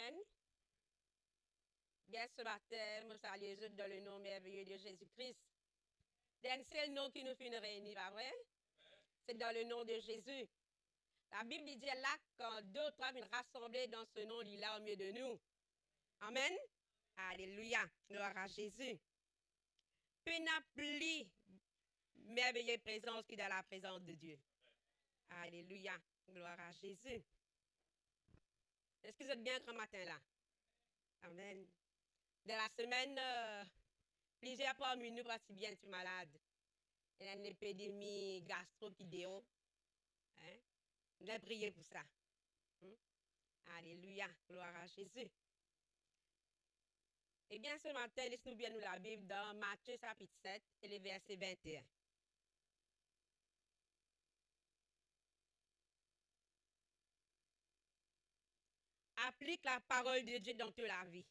Amen. Bien, ce matin, je salue les autres dans le nom merveilleux de Jésus-Christ. C'est le nom qui nous fait nous réunir, pas vrai? C'est dans le nom de Jésus. La Bible dit là, quand deux ou trois viennent rassembler dans ce nom, il est là au milieu de nous. Amen. Alléluia. Gloire à Jésus. Puis n'a plus merveilleuse présence qui est dans la présence de Dieu. Alléluia. Gloire à Jésus. Est-ce que vous êtes bien ce matin-là? Amen. Dans la semaine, plusieurs parmi nous partent bien être malades. Il y a une épidémie gastro qui déon. Hein? On a prié pour ça. Alléluia. Gloire à Jésus. Eh bien, ce matin, laisse-nous bien nous la Bible dans Matthieu chapitre 7 et le verset 21. Applique la parole de Dieu dans toute la vie.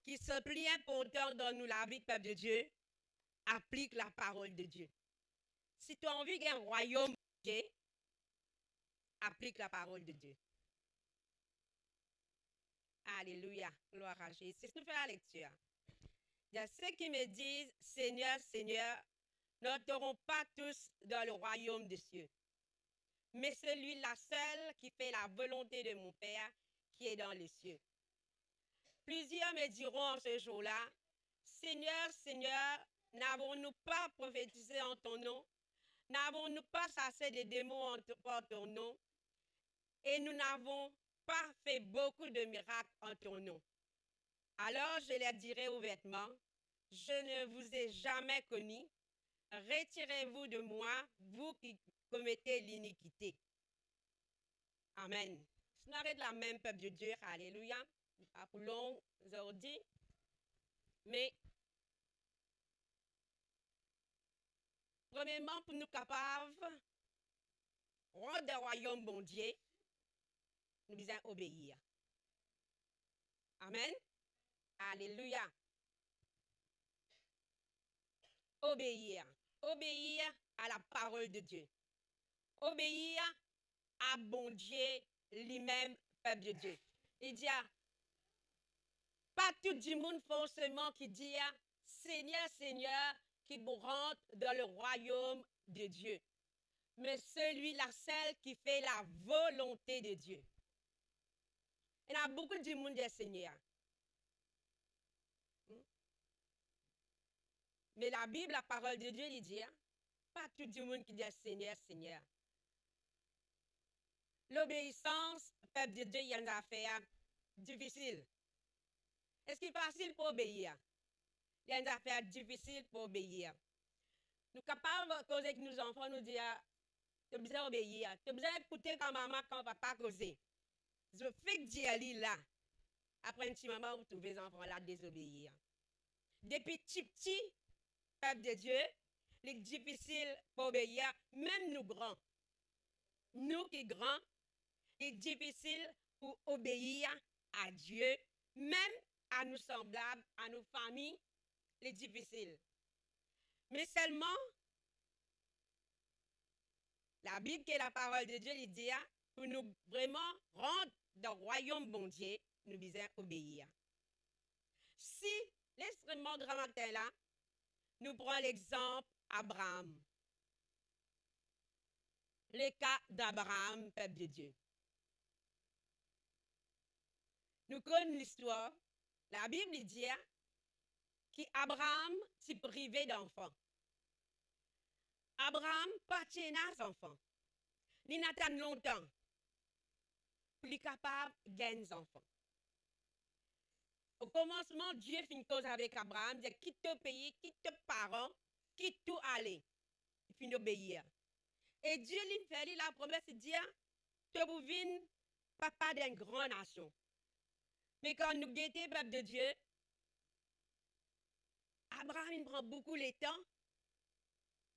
Qui se plie important dans nous la vie, peuple de Dieu, applique la parole de Dieu. Si tu as envie d'un royaume de Dieu, applique la parole de Dieu. Alléluia, gloire à Jésus. C'est ce que nous fait la lecture. Il y a ceux qui me disent, Seigneur, Seigneur, n'entreront pas tous dans le royaume des cieux, mais celui-là seul qui fait la volonté de mon Père qui est dans les cieux. Plusieurs me diront en ce jour-là, Seigneur, Seigneur, n'avons-nous pas prophétisé en ton nom? N'avons-nous pas chassé des démons en ton nom? Et nous n'avons pas fait beaucoup de miracles en ton nom. Alors je leur dirai ouvertement, je ne vous ai jamais connu. Retirez-vous de moi, vous qui commettez l'iniquité. Amen. Ce n'est pas la même peuple de Dieu, alléluia, appelons aujourd'hui, mais premièrement, pour nous capables de rendre le royaume bon Dieu, nous devons obéir. Amen. Alléluia. Obéir. Obéir à la parole de Dieu. Obéir à bon Dieu lui-même, peuple de Dieu. Il dit, pas tout le monde forcément qui dit, Seigneur, Seigneur, qui vous rentre dans le royaume de Dieu. Mais celui-là, celle qui fait la volonté de Dieu. Il y a beaucoup de monde des seigneurs. Mais la Bible, la parole de Dieu, il dit, pas tout le monde qui dit Seigneur, Seigneur. L'obéissance, peuple de Dieu, il y a une affaire difficile. Est-ce qu'il est facile pour obéir? Il y a une affaire difficile pour obéir. Nous sommes capables de causer avec nos enfants, nous dire, tu as besoin d'obéir. Tu as besoin d'écouter quand maman, quand papa causer. Je fais que Dieu là. Après un petit moment, vous trouvez les enfants là désobéir. Depuis petit, peuple de Dieu, il est difficile pour obéir, même nous grands. Nous qui grands, il est difficile pour obéir à Dieu, même à nos semblables, à nos familles, il est difficile. Mais seulement, la Bible qui est la parole de Dieu, il dit, pour nous vraiment rendre dans le royaume bon Dieu, nous devons obéir. Si l'extrêmement grand matin là, nous prenons l'exemple d'Abraham. Le cas d'Abraham, peuple de Dieu. Nous connaissons l'histoire. La Bible dit qu'Abraham s'est privé d'enfants. Abraham pas tenu à enfants. Il n'attend longtemps. Plus capable de gagner des enfants. Au commencement, Dieu fait une cause avec Abraham, il dit quitte ton pays, quitte tes parents, quitte tout aller. Il finit d'obéir. Et Dieu lui fait la promesse de dire que vous venez papa d'une grande nation. Mais quand nous guettons peuple de Dieu, Abraham il prend beaucoup de temps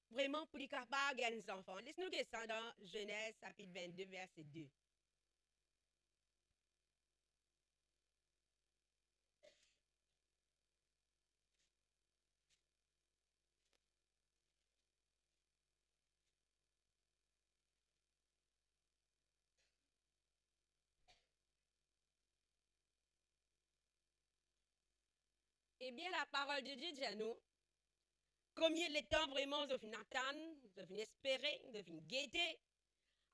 vraiment pour être capable de gagner des enfants. Laisse-nous que ça dans Genèse chapitre 22, verset 2. Eh bien, la parole de Dieu dit à nous, combien le temps vraiment de fin attendre, de fin espérer, de fin guetter.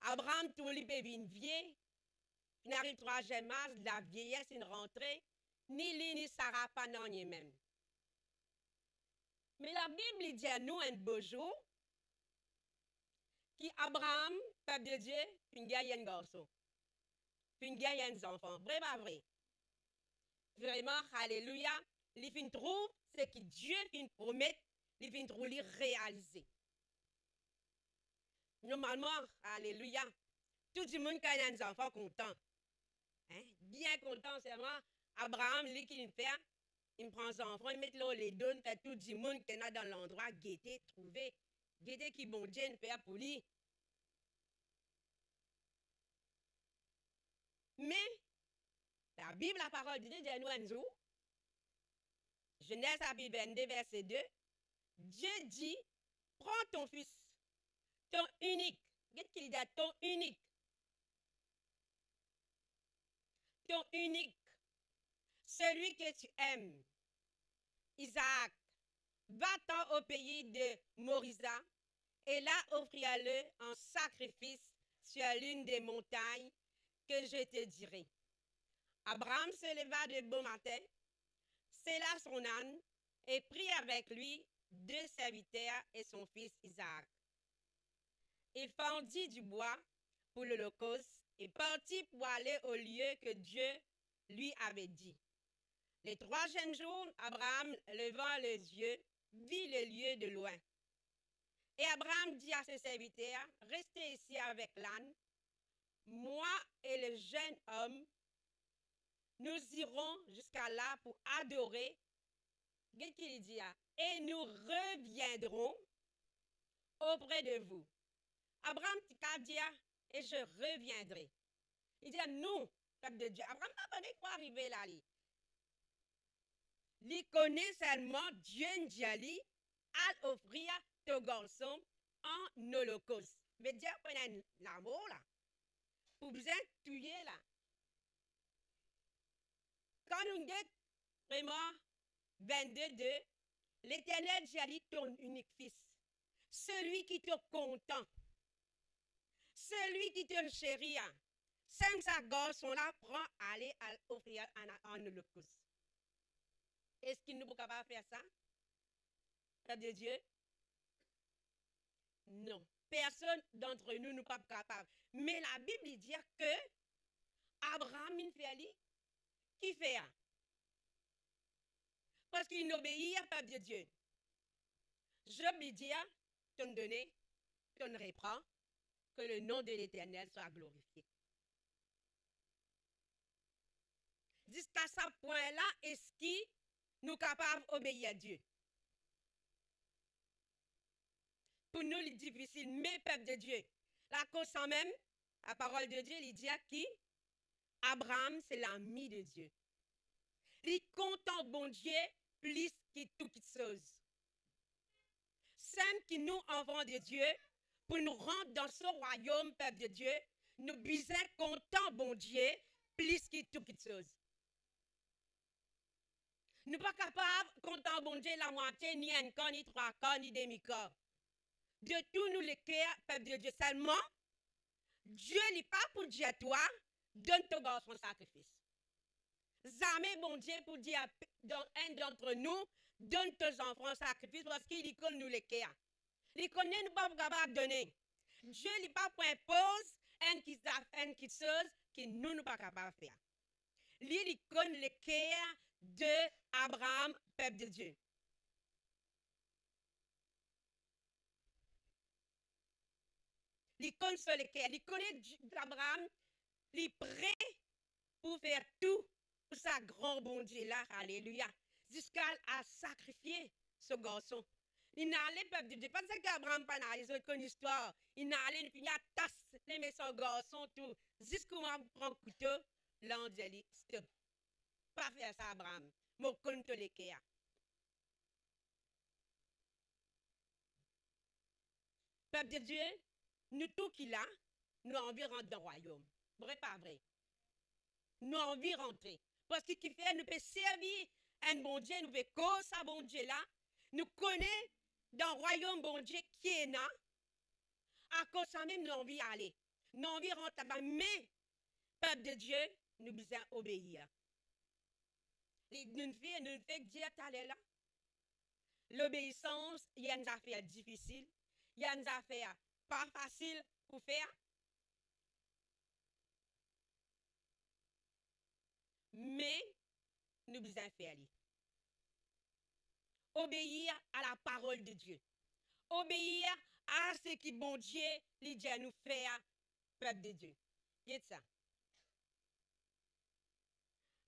Abraham, tout le peut vin vieux, il arrive troisième âge, la vieillesse, une rentrée, ni lui ni Sarah pas non ni même. Mais la Bible dit à nous un beau jour, qui Abraham, peuple de Dieu, une gagne un garçon, une gagne un enfant, vrai pas vrai? Vraiment, alléluia, il fin trouve ce que Dieu fin promet, il fin trouve les réaliser. Normalement, alléluia, tout le monde qui a un enfant content. Hein? Bien content, c'est vraiment Abraham, lui qui fait, il prend son enfant, il met là les donne, fait tout le monde qui est dans l'endroit, guetter, trouver, guetter qui bon Dieu fait pour lui. Mais, la Bible, la parole de Dieu, dit à nous un jour, Genèse chapitre 22, verset 2, Dieu dit, prends ton fils, ton unique, qu'est-ce qu'il dit, ton unique, celui que tu aimes, Isaac, va-t'en au pays de Morisa, et là offrir-le en sacrifice sur l'une des montagnes que je te dirai. Abraham se leva de bon matin, sella son âne, et prit avec lui 2 serviteurs et son fils Isaac. Il fendit du bois pour l'holocauste et partit pour aller au lieu que Dieu lui avait dit. Les 3e jour, Abraham, levant les yeux, vit le lieu de loin. Et Abraham dit à ses serviteurs, restez ici avec l'âne, moi et le jeune homme, nous irons jusqu'à là pour adorer. Qu'est-ce qu'il dit? Et nous reviendrons auprès de vous. Abraham dit, et je reviendrai. Il dit, nous, peuple de Dieu. Abraham n'a pas quoi arriver là. Il connaît seulement Dieu Ndiali à offrir ton garçon en holocauste. Mais Dieu connaît l'amour là. Pour besoin de tuer là. Quand nous sommes vraiment 22, l'Éternel Ndiali, ton unique fils, celui qui te content, celui qui te chérit, sans sa garçon là, prend aller à offrir en holocauste. Est-ce qu'il ne peut pas faire ça? Peuple de Dieu? Non. Personne d'entre nous n'est pas capable. Mais la Bible dit que Abraham, il fait qui fait? Parce qu'il n'obéit pas de Dieu. Job lui dit, ton donné, ton reprend, que le nom de l'Éternel soit glorifié. Jusqu'à ce point-là, est-ce qu'il nous capables d'obéir à Dieu? Pour nous, c'est difficile, mais peuple de Dieu, la cause sans même, la parole de Dieu, il dit à qui? Abraham, c'est l'ami de Dieu. Il compte en bon Dieu plus que toute chose. Simple qui nous, enfants de Dieu, pour nous rendre dans ce royaume, peuple de Dieu, nous besoin comptant bon Dieu plus que toute chose. Nous ne sommes pas capables de compter bon Dieu la moitié, ni un quart, ni 3 quarts, ni demi-quart. De tout nous les cœurs, peuple de Dieu, seulement, Dieu n'est pas pour dire à toi, donne ton garçon sacrifice. Jamais bon Dieu pour dire à un d'entre nous, donne tes enfants sacrifice parce qu'il connaît nous les cœurs. Il connaît nous pas capable de donner. Dieu n'est pas pour imposer une chose que nous ne sommes pas capables de faire. Il connaît les cœurs d'Abraham, peuple de Dieu. Il connaît sur les cœurs. Il connaît Abraham. Il est prêt pour faire tout pour sa grand bon Dieu là. Alléluia. Jusqu'à sacrifier ce garçon. Il n'a allé peuple de Dieu. Parce qu'Abraham pas dans une histoire. Il n'a allé finir à tasse les son garçon tout. Jusqu'à on prend le couteau. Là on dit stop. Pas faire ça Abraham. Mon compte les cœurs. Peuple de Dieu, nous tout qu'il a, nous avons envie de rentrer dans le royaume. Vrai, pas vrai? Nous avons envie de rentrer. Parce que qui fait, nous peut servir un bon Dieu, nous fait cause ça, bon Dieu là, nous connaît dans le royaume bon Dieu qui est là, à cause ça même, nous envie aller. Nous envie rentrer là-bas, mais, peuple de Dieu, nous besoin obéir. Nous fait Dieu aller là. L'obéissance, il y a une affaire difficile, il y a une affaire pas facile pour faire. Mais, nous besoin faire. Obéir à la parole de Dieu. Obéir à ce que bon Dieu lui dit à nous faire, peuple de Dieu. C'est ça.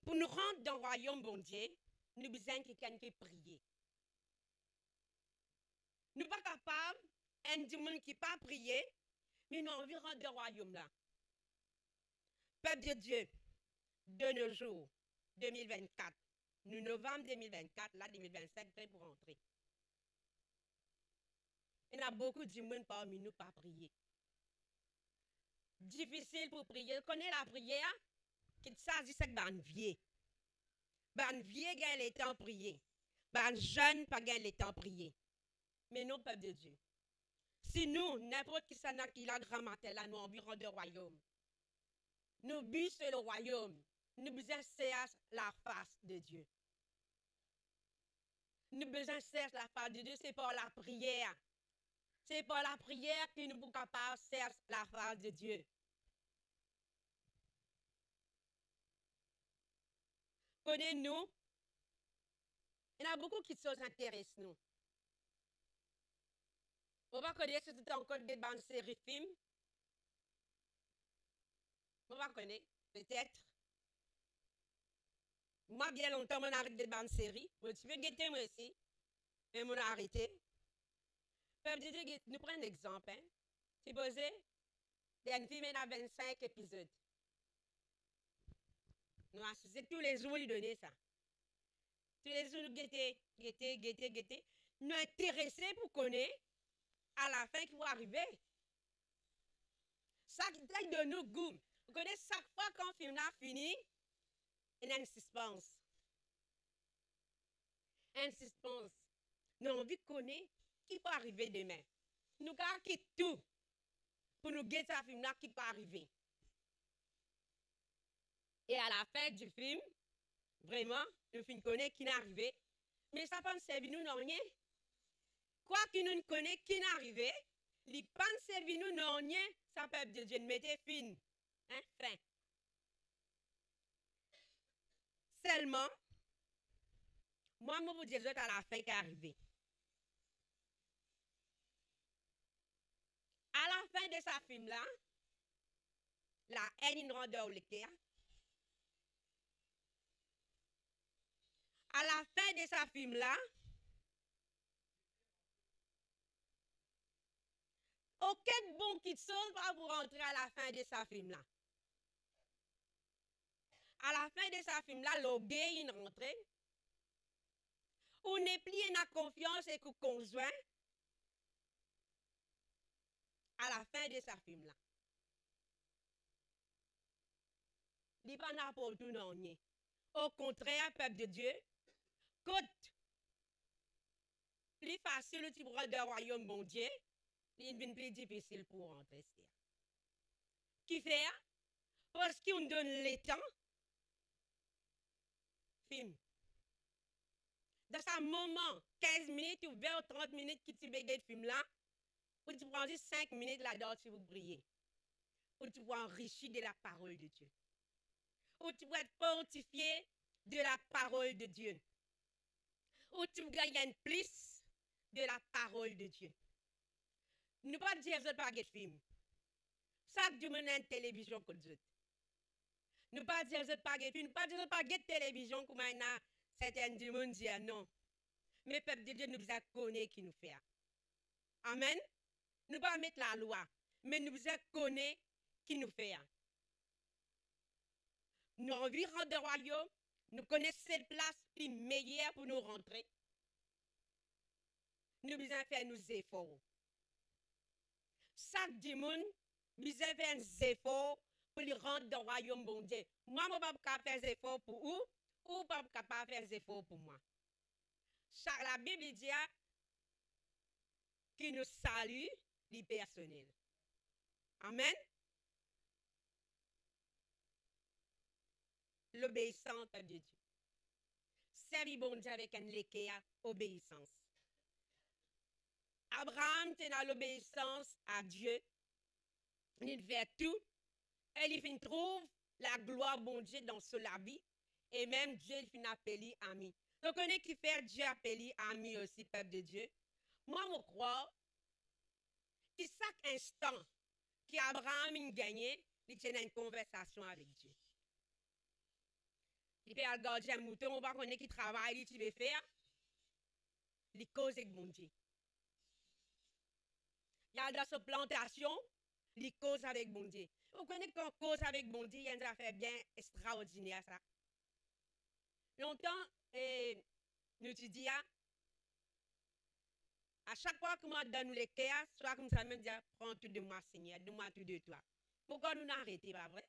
Pour nous rendre dans le royaume bon Dieu, nous avons besoin de quelqu'un qui prie. Nous ne sommes pas capables, un monde qui n'a pas prié, mais nous avons envie de rendre dans le royaume là. Peuple de Dieu, de nos jours, 2024, nous novembre 2024, là 2025, prêt pour rentrer. Il y a beaucoup de monde parmi nous pas prier. Difficile pour prier. Vous connaissez la prière? Qui s'agit de ban vieux. Ban vieux gagne le temps prier. Ban jeune pas gagne le temps prier. Mais non, peuple de Dieu. Si nous, n'importe qui s'en a qui la grand matin là, nous envie de rendre le royaume. Nous but sur le royaume. Nous besoin chercher la face de Dieu. Nous besoin chercher la face de Dieu, c'est par la prière. C'est par la prière que nous sommes capables de chercher la face de Dieu. Connaissez-nous? Il y en a beaucoup qui s'intéressent nous. On va connaître tout encore des bandes séries films. On va connaître, peut-être. Moi, bien longtemps, on a arrêté des bandes séries. Tu veux guetter moi aussi? Mais on a arrêté. Nous prenons un exemple. Hein? Supposez, il y a une film qui a 25 épisodes. Nous associons tous les jours, lui donner ça. Tous les jours, nous guetter. Nous intéressés pour connaître à la fin qui va arriver. Ça qui de nous goût. Vous connaissez chaque fois quand le film a fini, il y a un suspense. Un suspense. Nous avons envie de connaître qui peut arriver demain. Nous avons quitté tout pour nous guetter ce film-là qui peut arriver. Et à la fin du film, vraiment, nous film connaît qui n'est arrivé. Mais ça ne servir nous non rien. Quoi que nous ne connaissons qui n'est arrivé, il ne servir nous non rien, ça peut être Dieu mettez fin. Hein, fin. Seulement, moi, je vous dis à la fin qui est arrivé. À la fin de ce film-là, la haine ne rendait le cœur. À la fin de ce film-là, aucun bon qui sauve va vous rentrer à la fin de ce film-là. À la fin de ce film-là, le gay est rentré. On n'est plus en confiance et qu'on conjoint. À la fin de ce film-là. Il n'est pas là pour tout non. Au contraire, peuple de Dieu, côte plus facile tu prends de royaume bon Dieu, il devient plus difficile pour rentrer. Qui fait? Parce qu'on donne le temps. Film. Dans ce moment, 15 minutes ou 20 ou 30 minutes que tu regardes le film là, ou tu prends juste 5 minutes là-dedans, tu vas prier. Ou tu vas enrichir de la parole de Dieu. Ou tu vas être fortifié de la parole de Dieu. Ou tu vas gagner plus de la parole de Dieu. Ne pas dire que je pas de film. Chaque jour, on a une télévision comme ça. Ne pas dire que je pas de film. Ne pas dire que je pas de télévision comme on a certains du monde dire non. Mais peuple de Dieu nous a connu qui nous fait. Amen. Nous pas mettre la loi, mais nous a connu qui nous fait. Nous avons envie de rentrer au royaume. Nous connaissons cette place plus meilleure pour nous rentrer. Nous devons faire nos efforts. Chaque dimanche, nous devons faire des efforts pour rentrer dans le royaume bon Dieu. Moi, je ne vais pas faire des efforts pour où? ou pas capable de faire des efforts pour moi. La Bible dit qu'il nous salue les personnels. Amen. L'obéissance de Dieu. Servir bon Dieu avec une obéissance. Abraham était dans l'obéissance à Dieu. Il fait tout. Et il trouve la gloire bon Dieu dans la vie. Et même Dieu, il finit appelé ami. Donc, on est qui fait Dieu appelé ami aussi, peuple de Dieu. Moi, je crois que chaque instant qu'Abraham a gagné, il tient une conversation avec Dieu. Il peut regarder un mouton, on va connaître qui travaille, qui veut faire. Il cause avec mon Dieu. Il y a dans sa plantation, il cause avec mon Dieu. Vous connaissez qu'on cause avec mon Dieu, il y a une affaire bien extraordinaire, ça. Longtemps, nous te dis, à chaque fois que moi donne les cœurs, soit comme ça, me dit, prends tout de moi, Seigneur, donne-moi tout de toi. Pourquoi nous n'arrêtons pas, vrai?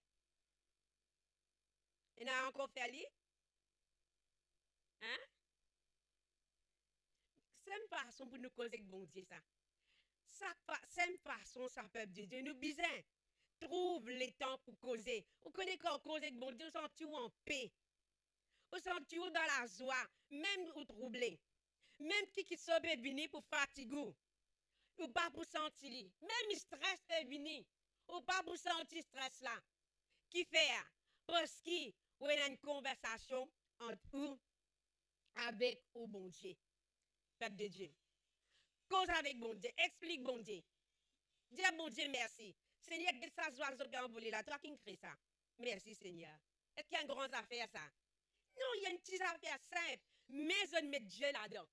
Et nous avons encore fait lui? Hein? C'est une façon pour nous causer avec bon Dieu, ça. C'est une façon, ça peut de Dieu. Nous besoin. Trouve le temps pour causer. Vous connaissez quand cause avec bon Dieu, vous sentez en paix. Vous sentez dans la joie, même vous troublez. Même qui sont venus pour fatiguer. Ou pas pour sentir. Même le stress est venu. Ou pas pour sentir stress là. Qui fait? Parce qu'il y a une conversation entre vous avec le bon Dieu. Peuple de Dieu. Cause avec bon Dieu. Explique bon Dieu. Dis à bon Dieu merci. Seigneur, que ça soit ce qu'on voulait là. Toi qui crée ça. Merci Seigneur. Est-ce qu'il y a une grande affaire ça? Non, il y a une petite affaire simple. Mais je mets Dieu là-dedans.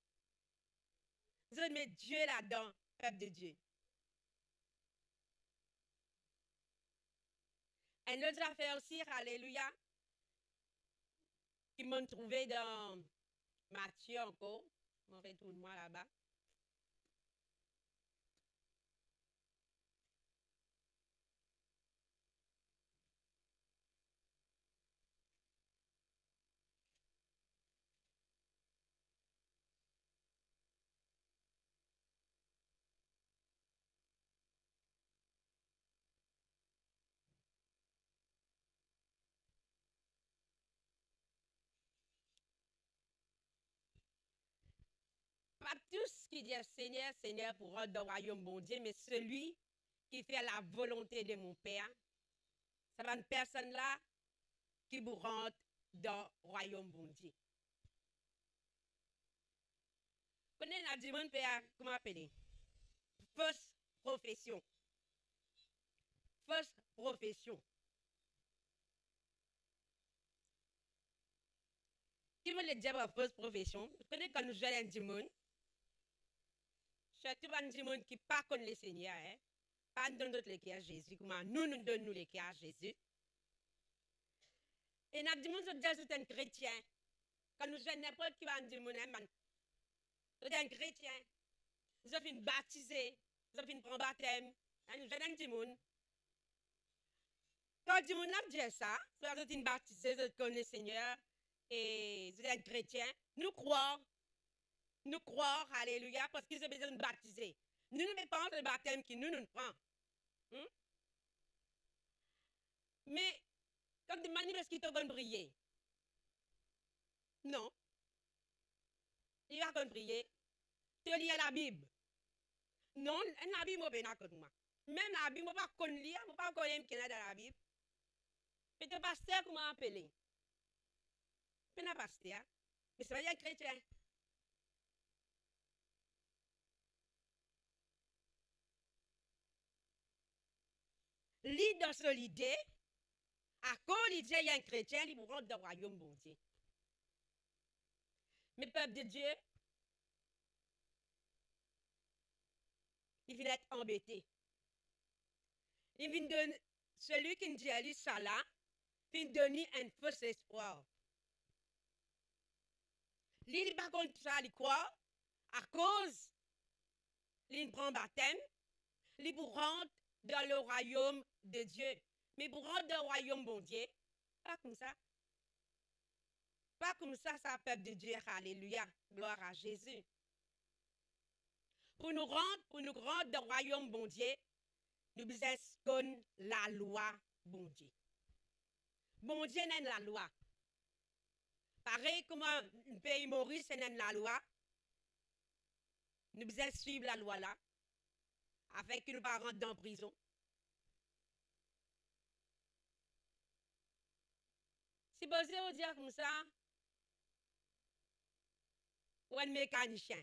Je mets Dieu là-dedans, peuple de Dieu. Une autre affaire aussi, alléluia, qui m'ont trouvé dans Matthieu encore. On retourne moi là-bas. Pas tous qui disent Seigneur, Seigneur pour rendre le royaume bon Dieu, mais celui qui fait la volonté de mon Père, ça va une personne là qui vous rentre dans le royaume bon Dieu. Vous connaissez la demande Père, comment appeler? Fausse profession. Fausse profession. Qui veut le dire à fausse profession? Vous connaissez quand nous jouons un demande? Surtout un demande qui pas connaît le Seigneur, hein? Pas nous donne les cœurs à Jésus, comment nous donnons les cœurs à Jésus. Et nous disons que c'est un chrétien. Quand nous jouons n'importe qui va nous dire, c'est un chrétien. Nous avons baptisé, nous avons pris baptême. Nous jouons un demande. Quand le demande a dit ça, vous êtes baptisé, vous connaissez le Seigneur, et vous êtes chrétien, nous croyons, alléluia, parce qu'ils ont besoin de baptiser. Nous ne pas le baptême qui nous prend. Mais, quand tu demandes est-ce qu'il te va briller? Non. Il va qu'on prier. Tu lis la Bible. Non, la Bible, je ne moi. Même la Bible, je ne peux pas lire, je ne peux pas connaître qui est dans la Bible. Mais tu pasteur, comment appeler? Tu n'as pas pasteur. Mais c'est pas un chrétien. Lis dans son idée, à cause il y a un chrétien, il vous rentre dans le royaume bon Dieu. Mais peuple de Dieu, il vient être embêté. Il vient donner, celui qui dit à lui ça là, il vient donner un faux espoir. Il n'est pas contre ça, il croit, à cause, il prend baptême, il vous rentre dans le royaume de Dieu. Mais pour rentrer dans le royaume bon Dieu, pas comme ça. Pas comme ça, peuple de Dieu. Alléluia. Gloire à Jésus. Pour nous rendre dans le royaume bon Dieu, nous besoin la loi bon Dieu. Bon Dieu n'est la loi. Pareil comme un pays Maurice n'est la loi. Nous besoin suivre la loi là, afin que nous ne pas rentrer dans prison. Si vous osez dire comme ça, ou un mécanicien.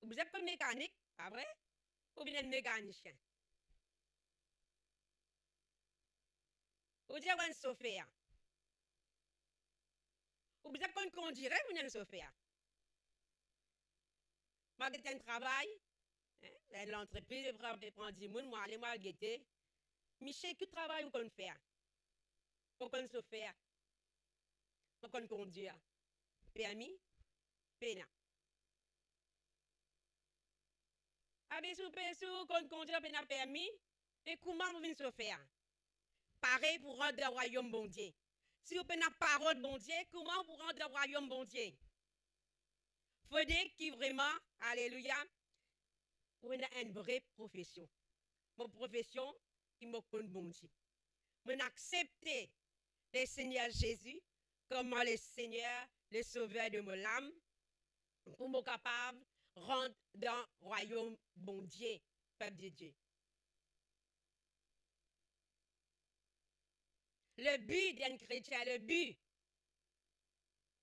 Vous êtes pas mécanique, pas vrai? Ou bien un mécanicien. Ou dire un chauffeur. Ou vous êtes qu'on conduirait, vous n'êtes un chauffeur. Moi, j'ai un travail, hein, l'entreprise prend 10 personnes, moi, allez, moi, guetter. Michel, quel travail vous comptez faire? Vous comptez chauffeur. Vous comptez conduire. Permis? Pénal. Avec sous compte conduire pénal permis, et comment vous venez se faire? Pareil pour rendre le royaume bon Dieu. Si vous avez la parole bon Dieu, comment vous rendre le royaume bon Dieu? Faudrait qu'il vraiment, alléluia, vous avez une vraie profession. Mon profession, qui me connaît bon Dieu. Vous acceptez le Seigneur Jésus comme le Seigneur, le Sauveur de mon âme, pour me capable de rentrer dans le royaume bon Dieu, peuple de Dieu. Le but d'un chrétien, le but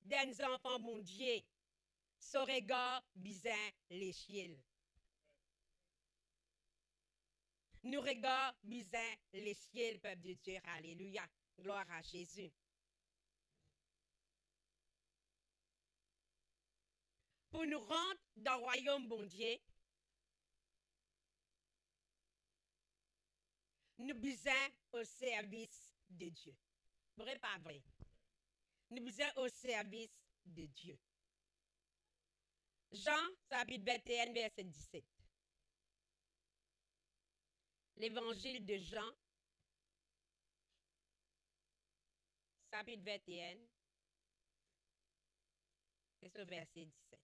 d'un enfant bon Dieu, ce regard bizarre les ciels. Nous regardons bizarre les ciels, peuple de Dieu. Alléluia. Gloire à Jésus. Pour nous rendre dans le royaume bon Dieu, nous besoin au service de Dieu. Vrai, pas vrai? Nous besoin au service de Dieu. Jean, chapitre 21, verset 17. L'évangile de Jean, chapitre 21, c'est ce verset 17.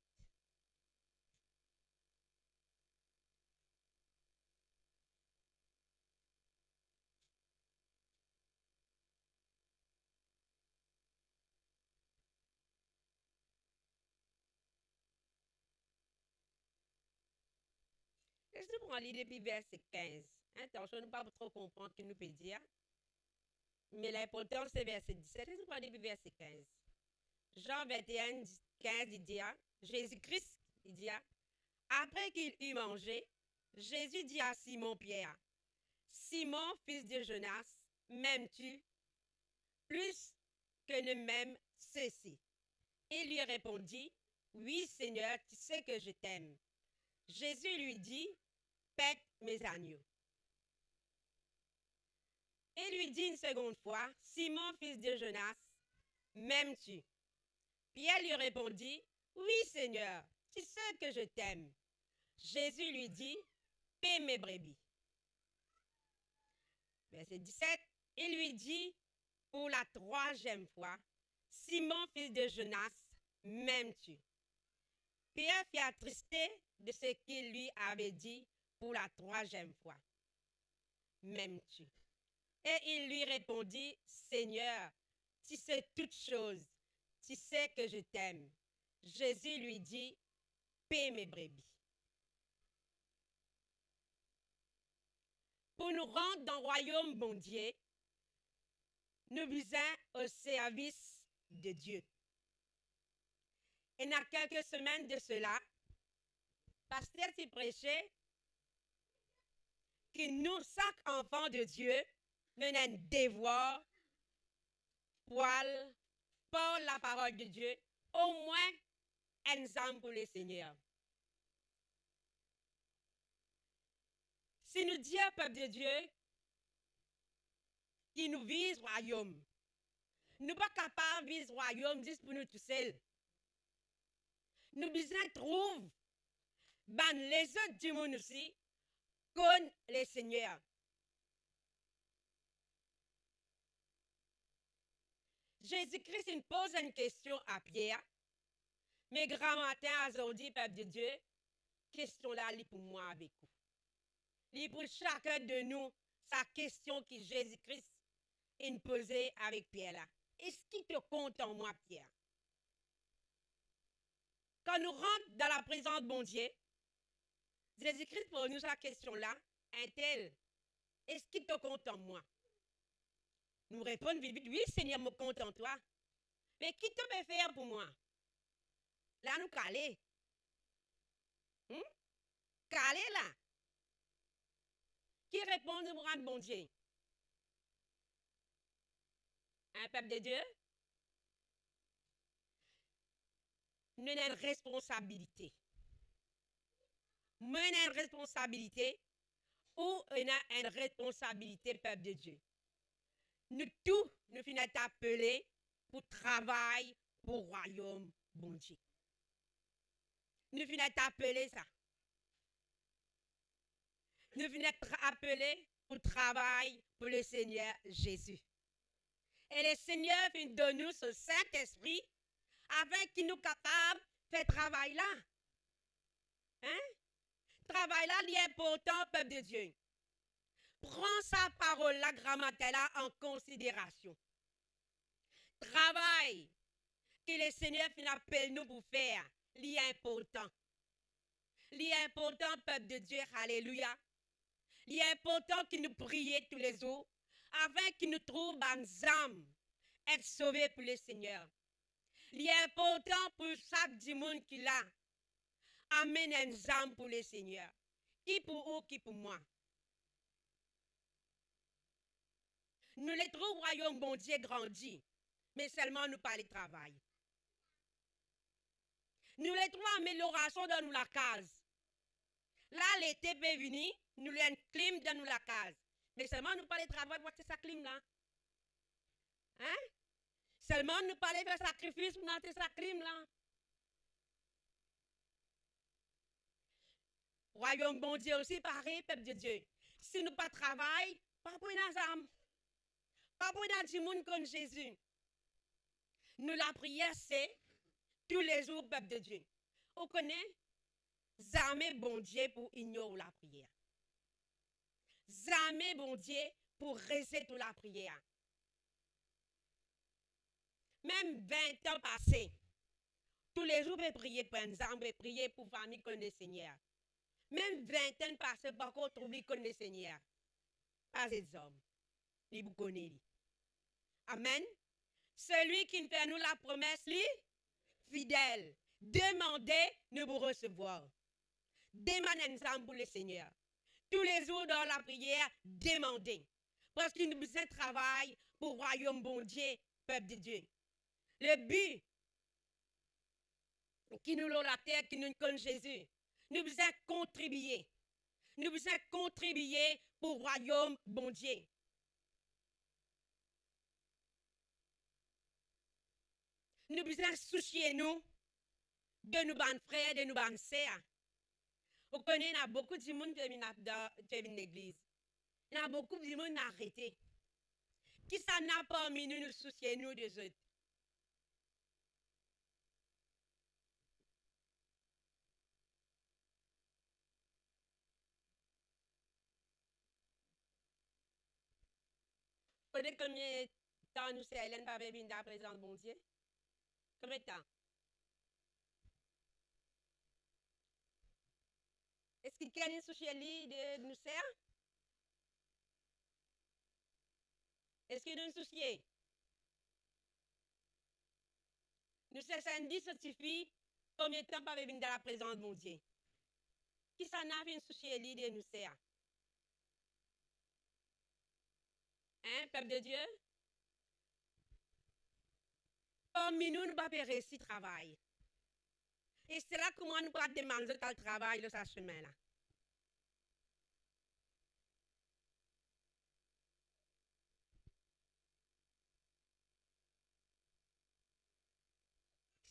Est-ce que vous lire depuis verset 15? Attention, ne pas trop comprendre ce que nous peut dire. Mais l'important, c'est verset 17. Est-ce que vous lire depuis verset 15? Jean 21, 15, il dit, Jésus-Christ, il dit, après qu'il eut mangé, Jésus dit à Simon-Pierre, Simon, fils de Jonas, m'aimes-tu plus que ne m'aime ceci? Il lui répondit, oui, Seigneur, tu sais que je t'aime. Jésus lui dit, paie mes agneaux. Il lui dit une seconde fois, Simon, fils de Jonas, m'aimes-tu? Pierre lui répondit, oui, Seigneur, tu sais que je t'aime. Jésus lui dit, paie mes brebis. Verset 17, il lui dit pour la 3e fois, Simon, fils de Jonas, m'aimes-tu? Pierre fut attristé de ce qu'il lui avait dit pour la 3e fois. M'aimes-tu? Et il lui répondit, Seigneur, tu sais toutes choses, tu sais que je t'aime. Jésus lui dit, paie mes brebis. Pour nous rendre dans le royaume bon Dieu, nous besoin au service de Dieu. Et il y a quelques semaines de cela, pasteur s'y prêchait que nous, chaque enfant de Dieu, nous avons un devoir pour la parole de Dieu, au moins un exemple pour le Seigneur. Si nous disons, peuple de Dieu, qui nous vise le royaume, nous ne sommes pas capables de vivre le royaume juste pour nous tout seuls. Nous besoin trouver les autres du monde aussi, comme le Seigneur. Jésus-Christ il pose une question à Pierre. Mais grand matin, aujourd'hui, peuple de Dieu, question là, est pour moi avec vous. Il pour chacun de nous, sa question que Jésus-Christ il posait avec Pierre là. Est-ce qu'il te compte en moi, Pierre? Quand nous rentrons dans la présence de mon Dieu, Jésus-Christ pose nous sa question là, est-elle, est-ce qu'il te compte en moi? Nous répondons vite, oui, Seigneur, me compte en toi. Mais qui te peut faire pour moi? Là, nous caler. Caler là. Qui répond de moi, bon Dieu? Un peuple de Dieu? Nous avons une responsabilité. Nous avons une responsabilité ou on a une responsabilité, peuple de Dieu. Nous tous, nous finissons appelés pour travail pour le royaume, bon Dieu. Nous finissons appelés ça. Nous finissons appelés pour travail pour le Seigneur Jésus. Et le Seigneur vient de nous ce Saint-Esprit afin qu'il nous capable de faire travail là. Hein? Travail là, il est important, peuple de Dieu. Prends sa parole, la grammaire là, en considération. Travail que le Seigneur appelle nous pour faire, il est important. Il est important, peuple de Dieu, alléluia. Il est important que nous prions tous les jours afin qu'il nous trouve en âme, être sauvés pour le Seigneur. Il est important pour chaque dimanche qu'il a, amène un âme pour le Seigneur. Qui pour vous, qui pour moi? Nous les trouvons royaume bon Dieu grandi, mais seulement nous pas le travail. Nous les trouvons amélioration dans nous la case. Là, l'été peut venir, nous les un clim dans nous la case. Mais seulement nous pas le travail pour faire sa clim là. Hein? Seulement nous pas faire sacrifice pour faire sa clim là. Royaume bon Dieu aussi, pareil, peuple de Dieu. Si nous pas travail, pas pour une âme. Pas pour du monde comme Jésus. Nous la prière, c'est tous les jours, peuple de Dieu. On connaît? Jamais bon Dieu pour ignorer la prière. Jamais bon Dieu pour rester toute la prière. Même 20 ans passés, tous les jours, on peut prier pour un âme, on peut prier pour famille comme le Seigneur. Même 20 ans passés, par contre, on oublie comme le Seigneur. Pas ces hommes. Il vous connaît. Amen. Celui qui fait nous la promesse, lui, fidèle. Demandez, nous vous recevoir. Demandez ensemble pour le Seigneur. Tous les jours dans la prière, demandez. Parce qu'il nous besoin de travail pour le royaume bon Dieu, peuple de Dieu. Le but qui nous l'a la terre, qui nous connaît Jésus, nous besoin contribuer. Nous besoin contribuer pour le royaume bon Dieu. Nous besoin soucier nous de nos frères, de nos sœurs. Vous connaissez, il y a beaucoup de monde qui viennent l'église. Il y a beaucoup de monde qui ont arrêté. Qui ça n'a pas mis nous soucier nous des autres? Vous connaissez combien de temps nous sommes Hélène pas venir dans la présence de mon Dieu? Combien de temps? Est-ce qu'il y a une souci de nous sert? Est-ce qu'il y a une souci? Nous sommes samedi, ça suffit. Combien de temps pas venir dans la présence de mon Dieu? Qui s'en a une souci de nous sert? Hein, peuple de Dieu? Parmi nous, nous pas faire réussir travail. Et c'est là comment nous pas demander le travail de sa chemin là.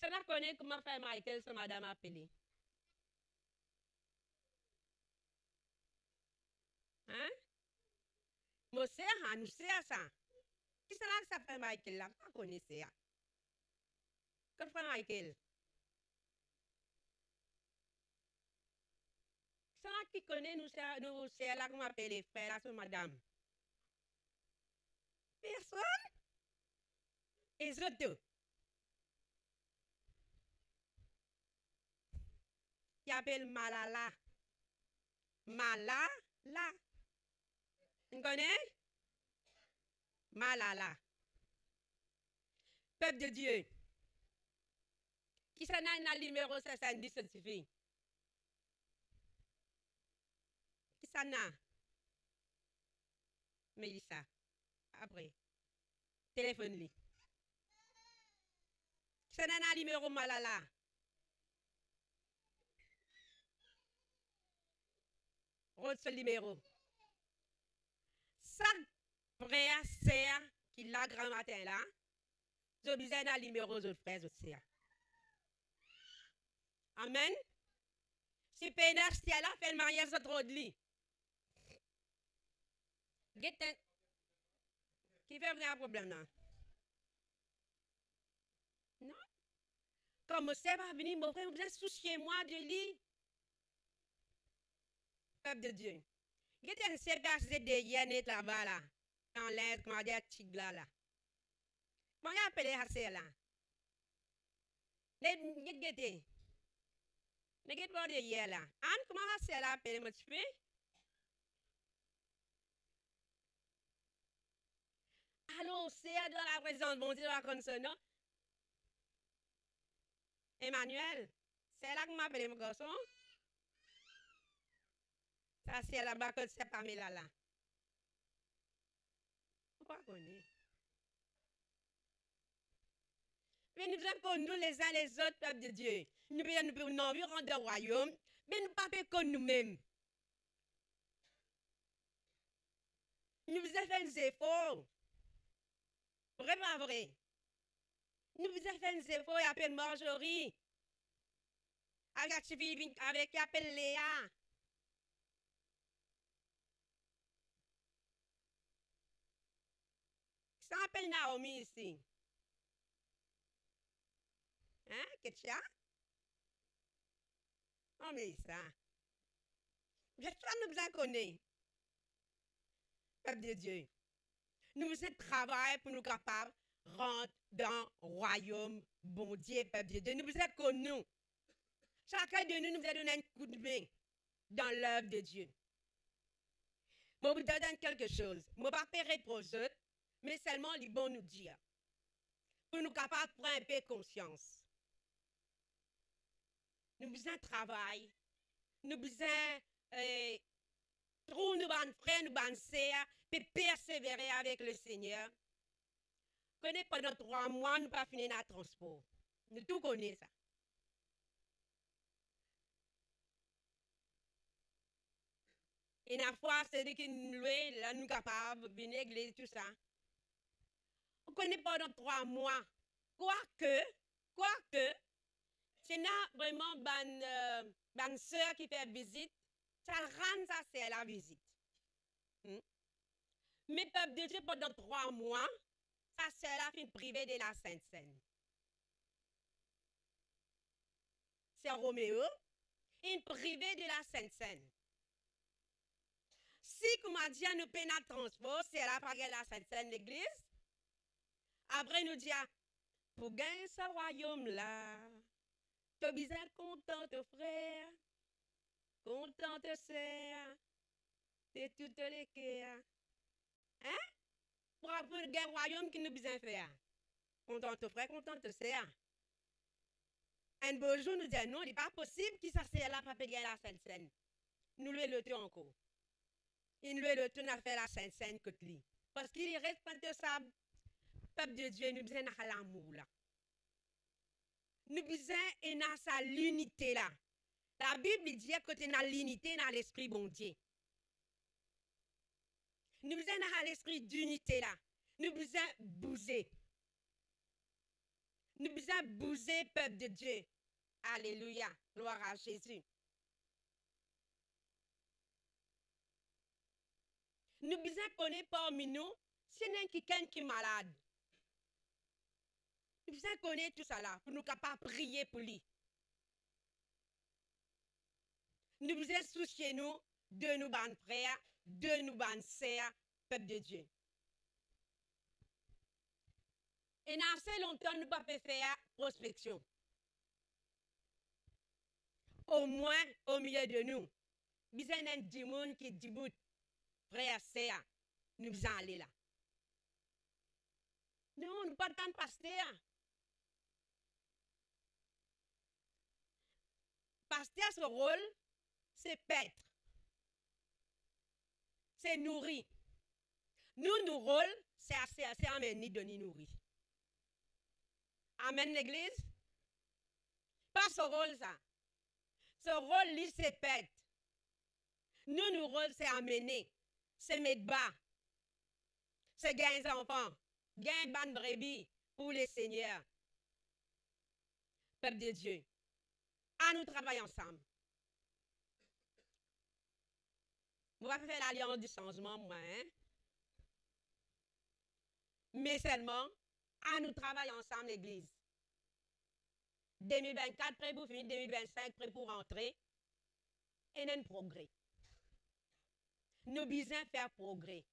C'est là qu'on connaît comment faire Michael, ce madame appelée. Hein? Nous sert ça. Qui c'est là ça fait Michael là, pas connaissez ça. Quand frère Michael. Ça qui connaît nous c'est là qu'on appelle les frères, là, c'est madame. Personne. Et eux deux. Qui appelle Malala. Malala. Vous connaissez? Malala. Peuple de Dieu. Qui s'en a un numéro 70 certifié? Qui s'en a? Mélissa. Après. Téléphone-lui. Qui s'en a un numéro Malala? Rôle ce numéro. Ça, frère, sœur, qui l'a grand matin là, je besoin d'un numéro de frères aussi. Amen. Si Pénard, si elle a fait le mariage de trop de lit. Qui fait un problème là? Non. Comme ça va venir, mon frère, vous êtes soucié moi de lui. Peuple de Dieu. Gete un sébasse de yénet là-bas là. Dans l'air, comment dire, tigla là. Comment y appeler à là? Les gete. Les gete pas de hier là. Anne, comment c'est là appeler mon petit peu? Alors, c'est dans la présence, bon Dieu, la concernant. Emmanuel, c'est là que m'appelle mon garçon. Ça, c'est là-bas que c'est Pamela là. Pourquoi connaître? Mais nous avons nous les uns les autres, peuple de Dieu. Nous pouvons rendre le royaume, mais nous ne pouvons pas que nous-mêmes. Nous avons fait des efforts. Vraiment vrai. Nous avons fait des efforts, il appelle Marjorie. Avec il appelle Léa. Ça appelle Naomi ici. Hein, Ketcha? Oh, mais ça. J'espère que nous en connaissons. Peuple de Dieu. Nous faisons travail pour nous capables de rentrer dans le royaume, bon Dieu, peuple de Dieu. Nous vous êtes connus. Chacun de nous nous a donné un coup de main dans l'œuvre de Dieu. Je vous donne quelque chose. Je ne vais pas faire pour eux, mais seulement les bons nous dire. Pour nous capables de prendre un peu conscience. Nous besoin de travail. Nous besoin trouver nos bonnes frères, nos bonnes sœurs, puis persévérer avec le Seigneur. Connais pendant 3 mois, nous pas fini notre transport. Nous tout connaissons ça. Et la fois, c'est qui nous louent, là, nous capables de venir à l'église, tout ça. On connaît pendant 3 mois. Quoique, c'est là vraiment une sœur qui fait visite, ça rend ça, c'est la visite. Mais peuple de Dieu, pendant 3 mois, sa sœur a fait privé de la Sainte Seine. C'est Roméo, une privée de la Sainte Seine. Si, comme a dit, nous payons notre transport, c'est la paguer la Sainte Seine l'église. Après, nous dit, pour gagner ce royaume-là, tu as besoin contente, frère, contente, sœur, de toutes les cœurs. Hein? Pour gagner le royaume qui nous besoin faire. Contente, frère, contente, sœur. Un beau jour, nous disons, non, il n'est pas possible qu'il s'assied là pour payer la Sainte Seine. Nous le temps encore. Il lui le temps à faire la Sainte Seine que lui. Parce qu'il est responsable. Peuple de Dieu, nous besoin de l'amour là. Nous besoin de sa l'unité là. La Bible dit que tu as l'unité dans l'esprit bon Dieu. Nous besoin de l'esprit d'unité là. Nous besoin bouger. Nous besoin bouger, peuple de Dieu. Alléluia. Gloire à Jésus. Nous besoin connaître parmi nous, si y a quelqu'un qui est malade. Nous besoin connaître tout ça là pour nous capables de prier pour lui. Nous besoin soucier nous de nous ban frères, de nous ban sœurs, peuple de Dieu. Et dans assez longtemps, nous ne pouvons pas faire prospection. Au moins, au milieu de nous, nous avons des gens qui disent, frère, sœur, nous allons aller là. Non, nous pas de temps de pasteur. Pasteur, son rôle, c'est paître. C'est nourrir. Nous, nos rôles, c'est amener de nous nourrir. Amen, l'église. Pas ce rôle, ça. Ce rôle, lui, c'est paître. Nous, nos rôles, c'est amener. C'est mettre bas. C'est gagner les enfants. Gagner ban brebis pour les seigneurs. Peuple de Dieu. À nous travailler ensemble. On va faire l'alliance du changement, moi. Hein? Mais seulement, à nous travailler ensemble, l'église. 2024, prêt pour finir, 2025, prêt pour rentrer. Et un progrès. Nous besoin faire progrès.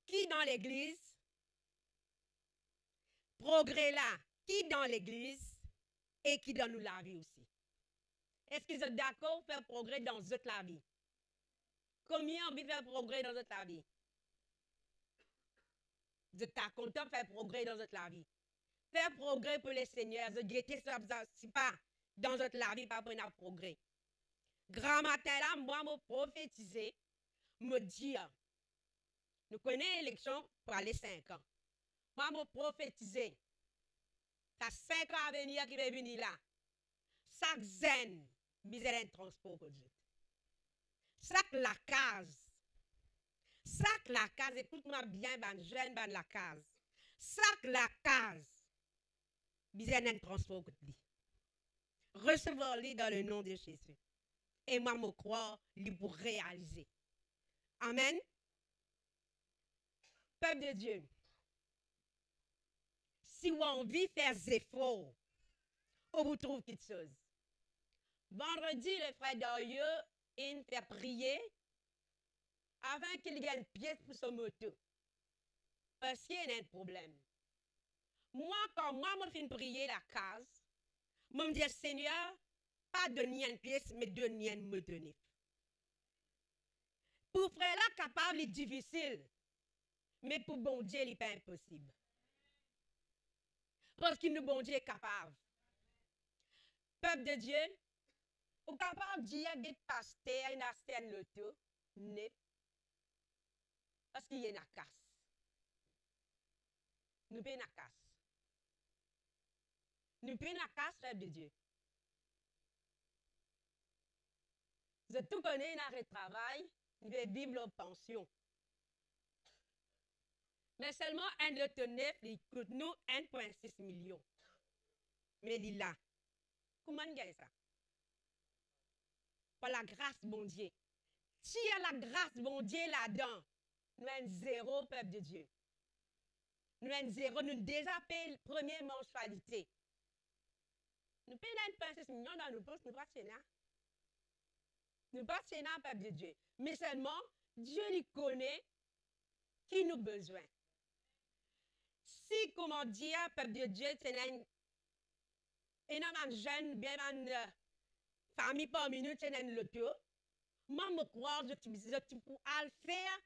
Qui dans l'église? Progrès là. Qui dans l'église? Et qui dans nous la vie aussi. Est-ce qu'ils sont d'accord pour faire progrès dans toute la vie? Combien on veut faire progrès dans toute la vie? Vous êtes content de faire progrès dans toute la vie. Faire progrès pour les seigneurs. Vous êtes si pas dans toute la vie, pas pour un progrès. Grand matin là, moi, je prophétiser, me dire, nous connaissons l'élection pour aller 5 ans. Moi, je prophétiser, t'as 5 ans à venir qui va venir là. Chaque zen, besoin d'un transport pour Dieu. Chaque la case. Chaque la case, écoute-moi bien, ban jeune, ban la case. Chaque la case, besoin d'un transport pour lui. Recevoir-lui dans le nom de Jésus. Et moi, je crois, lui pour réaliser. Amen. Peuple de Dieu. Si vous avez envie de faire des efforts, on vous trouve quelque chose. Vendredi, le frère Dario, il fait prier avant qu'il gagne une pièce pour son moto. Parce qu'il y a un problème. Moi, quand moi, je fais prier la case, je me dis, Seigneur, pas donner une pièce, mais donner une moto. Pour frère là, capable est difficile. Mais pour bon Dieu, il n'est pas impossible. Parce qu'il nous bon Dieu est capable. Peuple de Dieu, vous êtes capable de dire que pasteur, il a un loto, net. Parce qu'il y a une casse. Nous payons une casse. Nous payons une casse, peuple de Dieu. Vous tout connaissez un arrêt de travail, vous devez vivre leur pension. Mais seulement un loto neuf, il coûte nous 1,6 million. Mais il est là. Comment on gagne ça? Par la grâce, bon Dieu. Si il y a la grâce, bon Dieu, là-dedans, nous avons zéro, peuple de Dieu. Nous avons zéro, nous déjà payons la première mensualité. Nous payons 1,6 million dans nos postes, nous ne passons pas. Nous ne passons pas, peuple de Dieu. Mais seulement, Dieu lui connaît qui nous a besoin. Si, comment dire, peuple de Dieu, c'est un jeune, bien une famille parmi nous, c'est un loto. Moi, je crois que je peux faire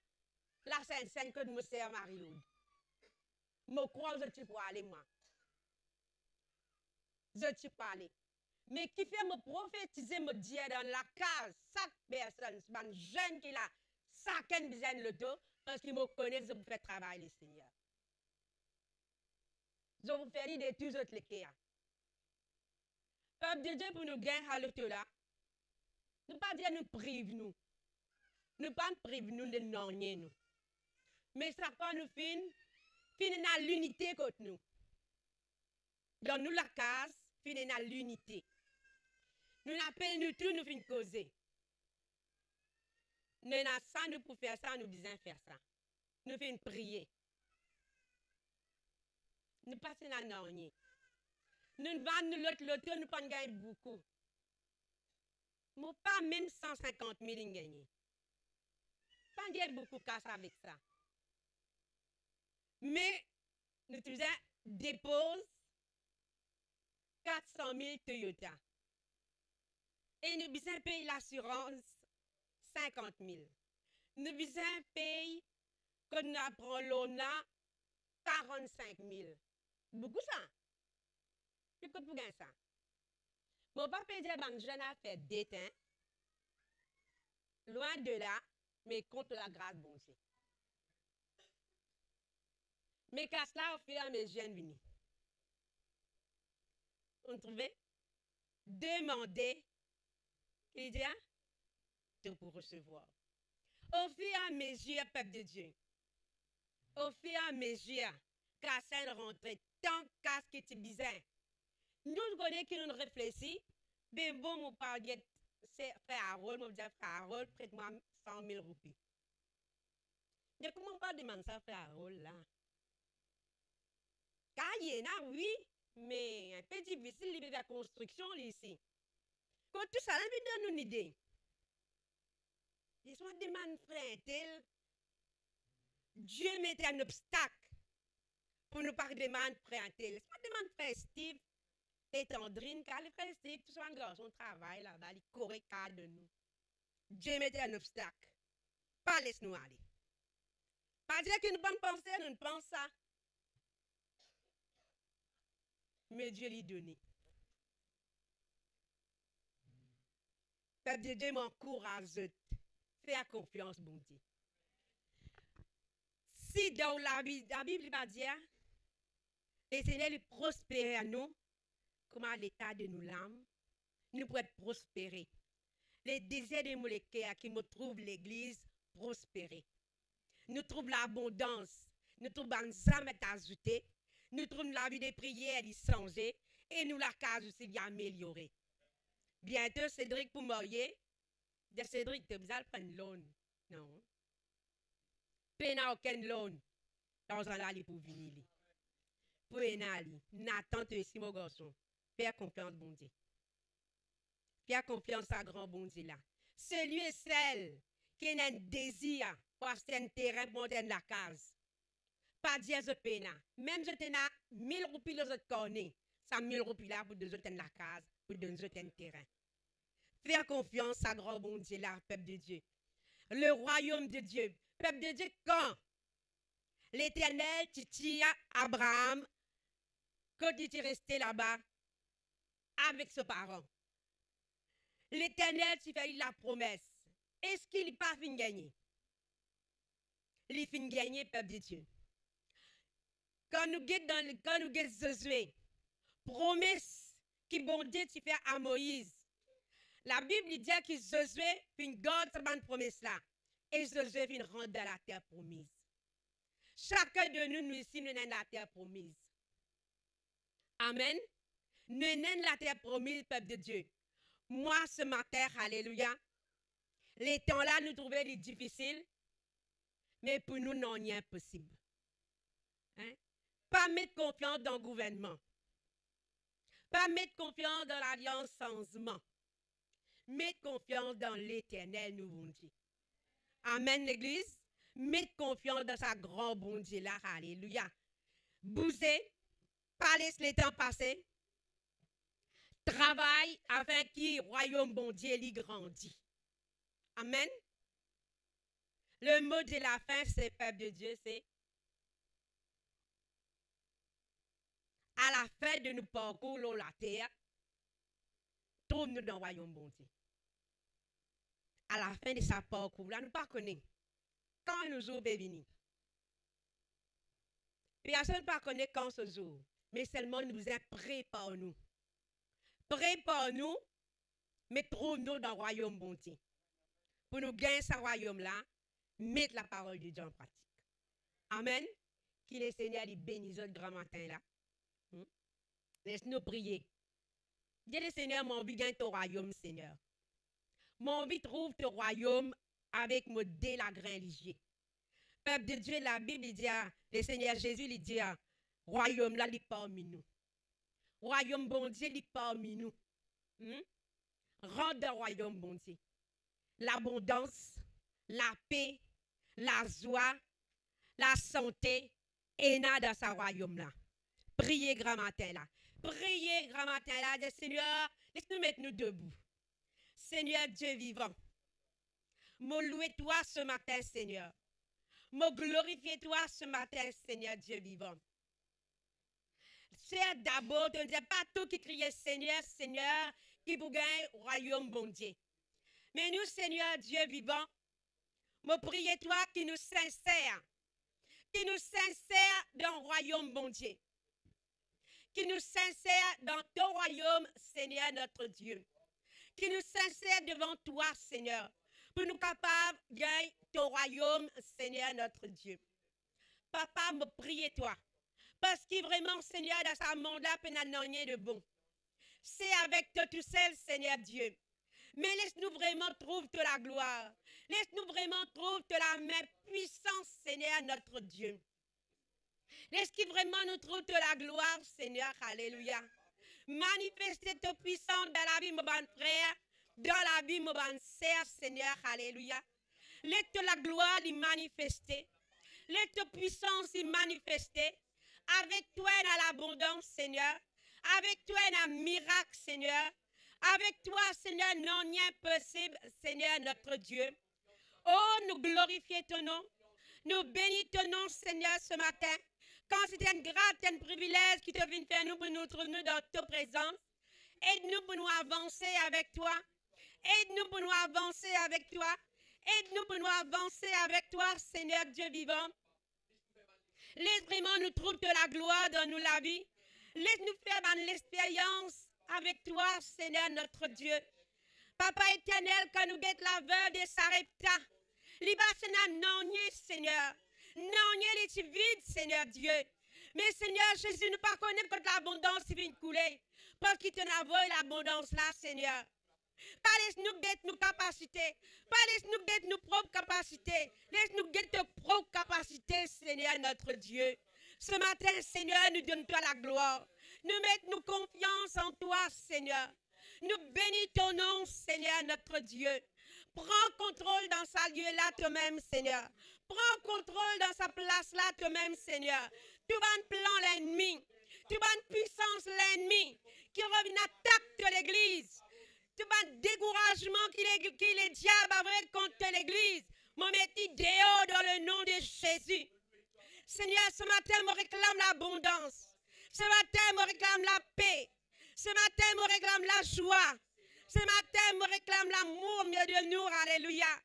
la Sainte-Sainte que nous sert Marie-Laude. Je crois que je peux aller, moi. Je peux aller. Mais qui fait me prophétiser, me dire dans la case, chaque personne, c'est un jeune qui a chacun besoin de loto, parce qu'il me connaît, je vous fais travailler, les seigneurs. Je vous fais des tous autres les cas. Peuple de Dieu pour nous gagner à l'autre là. Nous pas dire nous prive nous. Nous pas prive nous de non nous. Mais ça quand nous fin dans l'unité contre nous. Dans nous la case, fin dans l'unité. Nous appelons nous tous nous fin causer. Nous n'avons ça nous pour faire ça, nous disons faire ça. Nous fin prier. Nous passons à Nornier. Nous vendons l'autre loto, nous pas gagner beaucoup. Moi, pas même 150 000 gagner. Pas gagner beaucoup casse avec ça. Mais, nous faisons dépose 400 000 Toyota. Et nous besoin payer l'assurance 50 000. Nous besoin payer, quand nous apprenons l'ONA, 45 000. Beaucoup ça. Je peux gagner ça. Mon papa dit que je n'ai fait déteint. Loin de là, mais contre la grâce de Dieu. Mais qu'à cela, au fur et à mesure, je viens. On trouvait demander, il dit, tout pour recevoir. Au fur et à mesure, peuple de Dieu, au fur et à mesure, qu'à ça rentre, tant qu'à ce qui est bizarre, nous connaissons qui nous réfléchissons, mais bon, mon parle, c'est frère Harold, mon frère Harold, prête-moi 100 000 roupies. Mais comment on va demander ça, frère Harold, là? Car il y en a, oui, mais un peu difficile de la construction ici. Quand tout ça, on donne une idée. Ils sont demandés, frère, tel, Dieu mettait un obstacle pour nous pas demander, frère, tel. Ils sont demandés, frère Steve, et Tandrine, car le frère Steve, tout son garçon travaille là-bas, il correct de nous. Dieu mettait un obstacle. Pas laisse-nous aller. Pas dire qu'une bonne pensée, nous ne pensons ça. Mais Dieu lui donné. Peuple de Dieu m'encourage. Fais confiance, bon Dieu. Si dans la Bible va dire, le Seigneur lui prospérer à nous, comment l'état de nos l'âme, nous pouvons prospérer. Les désirs de molécules qui me trouvent l'église prospérer. Nous trouvons l'abondance, nous trouvons l'ensemble ajouté, nous trouvons la vie des prières y changer et nous la case aussi bien améliorer. Bientôt, Cédric pour marier, de Cédric, tu as besoin de prendre l'eau. Non. Pena aucun loan dans un aller pour venir. Pour un aller. Nathan, tu es ici, mon garçon. Fais confiance, bon Dieu. Fais confiance à grand bon Dieu là. Celui et celle qui a un désir pour acheter un terrain pour monter la case. Pas dire ce pena. Même je t'ai 1000 roupies dans votre cornet. Ça 1000 roupies là pour deux autres la case, pour deux autres un terrain. Fais confiance à grand bon Dieu là, peuple de Dieu. Le royaume de Dieu. Peuple de Dieu, quand l'Éternel titilla Abraham, quand il est resté là-bas avec ses parents, l'Éternel s'y fait la promesse. Est-ce qu'il n'est pas fin gagné? Il fin gagné, peuple de Dieu. Quand nous guettons Josué, promesse qui bon Dieu s'y fait à Moïse. La Bible dit que Josué fin garde cette promesse là. Et Josué vient rentrer dans la terre promise. Chacun de nous ici, nous sommes dans la terre promise. Amen. Nous sommes dans la terre promise, peuple de Dieu. Moi, ce matin, alléluia, les temps là, nous trouvons difficiles, mais pour nous, non, il est impossible. Hein? Pas mettre confiance dans le gouvernement. Pas mettre confiance dans l'alliance changement. Mettre confiance dans l'Éternel, nous vous dit. Amen, l'église. Mettez confiance dans sa grand bon Dieu là. Alléluia. Bousez, pas laisse le temps passer. Travaille afin que le royaume bon Dieu lui grandit. Amen. Le mot de la fin, c'est peuple de Dieu, c'est à la fin de nos parcours sur la terre, trouve-nous dans le royaume bon Dieu. À la fin de sa parcours, là, nous ne connaissons pas quand nous jours venir. Personne ne pas connaît quand ce jour, mais seulement nous est prépare nous. Prépare nous, mais trouve-nous dans le royaume bon Dieu. Pour nous gagner ce royaume-là, mettre la parole de Dieu en pratique. Amen. Qu'il le Seigneur lui bénisse le grand matin là. Laisse-nous prier. Dieu le Seigneur, mon envie de gagner ton royaume, Seigneur. Mon envie de trouver ton royaume avec modèle à grain léger. Peuple de Dieu, la Bible dit, le Seigneur Jésus lui dit, royaume là, il est parmi nous. Royaume bon Dieu, il est parmi nous. Rendre royaume bon Dieu. L'abondance, la paix, la joie, la santé, et là dans sa royaume là. Priez grand matin là. Priez grand matin là. Dis, Seigneur, laisse-nous mettre nous debout. Seigneur Dieu vivant. Me louer toi ce matin, Seigneur. Me glorifier toi ce matin, Seigneur Dieu vivant. C'est d'abord, ne dis pas tout qui crie Seigneur, Seigneur, qui vous gagne royaume bon Dieu. Mais nous, Seigneur Dieu vivant, me prier toi qui nous sincère dans le royaume bon Dieu. Qui nous sincère dans ton royaume, Seigneur notre Dieu. Qui nous sincère devant toi, Seigneur, pour nous capables de gagner ton royaume, Seigneur notre Dieu. Papa, me prier toi. Parce que vraiment, Seigneur, dans ce monde-là, il n'y a rien de bon. C'est avec toi tout seul, Seigneur Dieu. Mais laisse-nous vraiment trouver de la gloire. Laisse-nous vraiment trouver de la main puissante, Seigneur, notre Dieu. Laisse-nous vraiment nous trouver de la gloire, Seigneur. Alléluia. Manifestez ta puissance dans la vie de mon frère, dans la vie de mon sœur, Seigneur. Alléluia. Laisse la gloire y manifester. Laisse ta puissance y manifester. Avec toi, dans l'abondance, Seigneur. Avec toi, dans le miracle, Seigneur. Avec toi, Seigneur, non rien possible, Seigneur, notre Dieu. Oh, nous glorifions ton nom. Nous bénissons ton nom, Seigneur, ce matin. Quand c'est un grâce, un privilège qui te vient faire nous pour nous trouver dans ta présence. Aide-nous pour nous avancer avec toi. Aide-nous pour nous avancer avec toi. Aide-nous pour nous avancer avec toi, Seigneur Dieu vivant. Laisse vraiment nous trouver de la gloire dans nous la vie. Laisse-nous faire dans l'expérience avec toi, Seigneur notre Dieu. Papa éternel, quand nous guettons la veuve de Sarepta, libère non, Seigneur. Non, il est vide, Seigneur Dieu. Mais Seigneur Jésus, nous pas connaître que l'abondance qui vient couler. Parce qu'il te envoie l'abondance là, Seigneur. Pas laisse-nous guetter nos capacités. Pas laisse-nous guetter nos propres capacités. Laisse-nous guetter nos propres capacités, Seigneur notre Dieu. Ce matin, Seigneur, nous donne-toi la gloire. Nous mettons confiance en toi, Seigneur. Nous bénissons ton nom, Seigneur notre Dieu. Prends contrôle dans sa lieu là toi-même, Seigneur. Prends contrôle dans sa place là toi-même, Seigneur. Tu vas plan l'ennemi. Tu vas puissance l'ennemi qui revient attaque de l'église. Tu vas découragement qui les diables avec contre l'église. Mon métier dehors dans le nom de Jésus. Seigneur, ce matin, me réclame l'abondance. Ce matin, me réclame la paix. Ce matin, me réclame la joie. Ce matin, me réclame l'amour mieux de nous. Alléluia.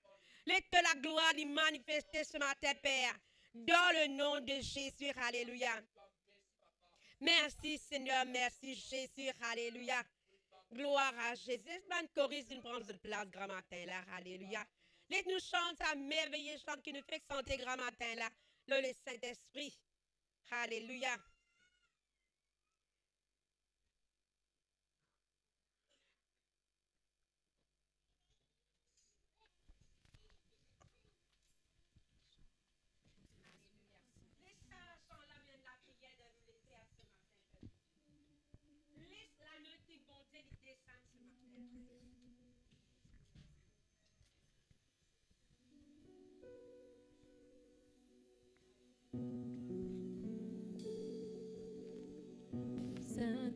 Laisse la gloire y manifester ce matin, Père. Dans le nom de Jésus. Alléluia. Merci, Seigneur. Merci, Jésus. Alléluia. Gloire à Jésus. Laisse-moi corriger une prendre de place grand matin là. Alléluia. Laisse-nous chanter à merveilleux chant qui nous fait chanter grand matin là. Le Saint-Esprit. Alléluia.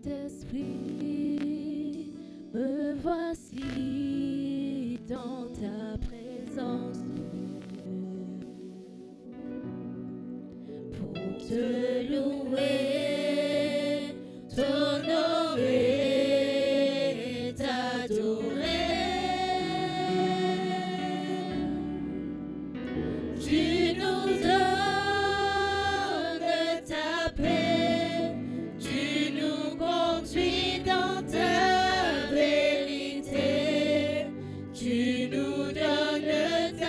Saint-Esprit, me voici dans ta présence pour te louer, t'honorer, t'adorer. Tu nous donnes ta paix, tu nous conduis dans ta vérité, tu nous donnes ta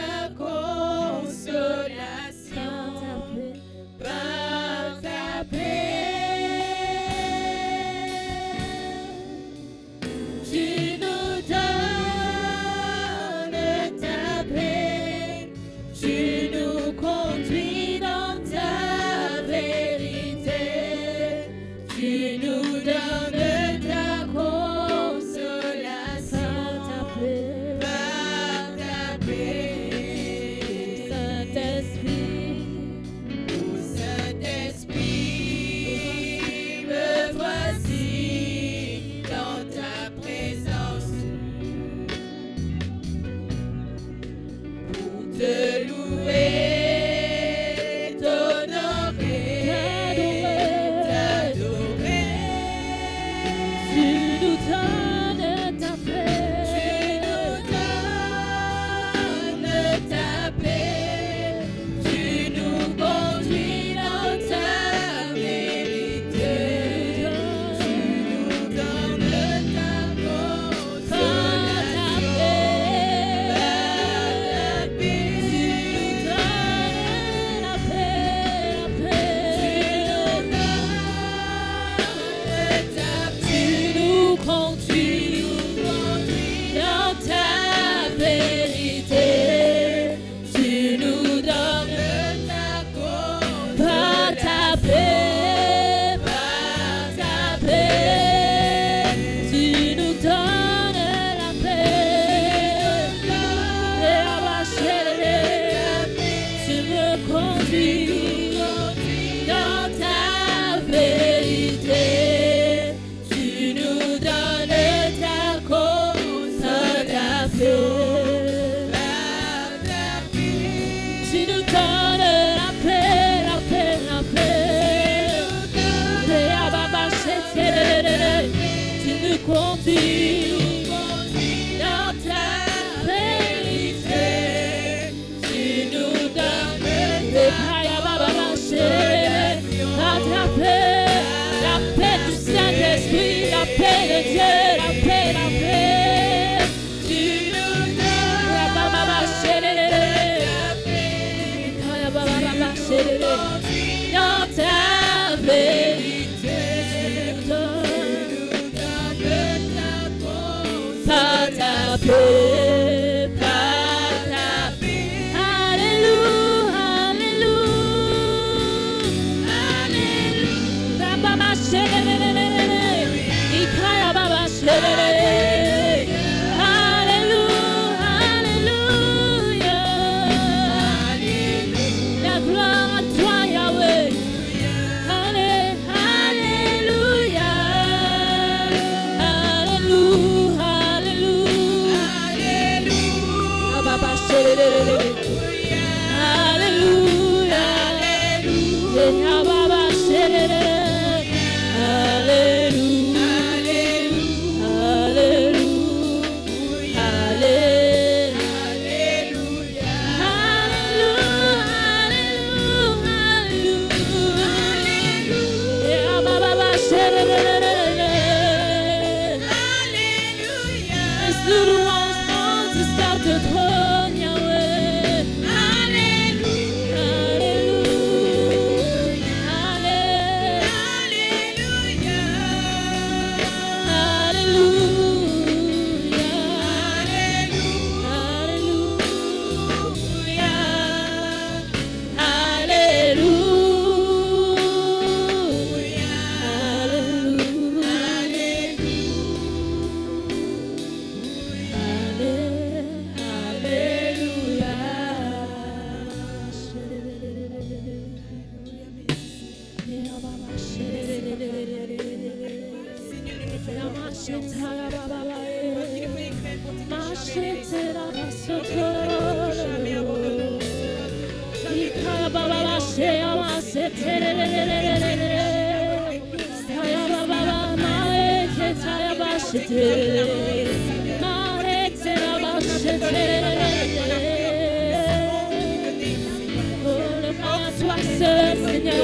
Seigneur,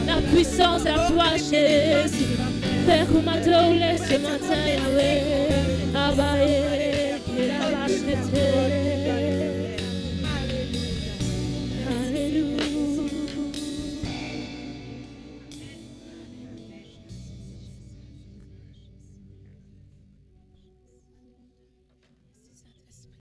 la puissance à toi, Jésus. Fais comme à toi ce matin, Yahweh.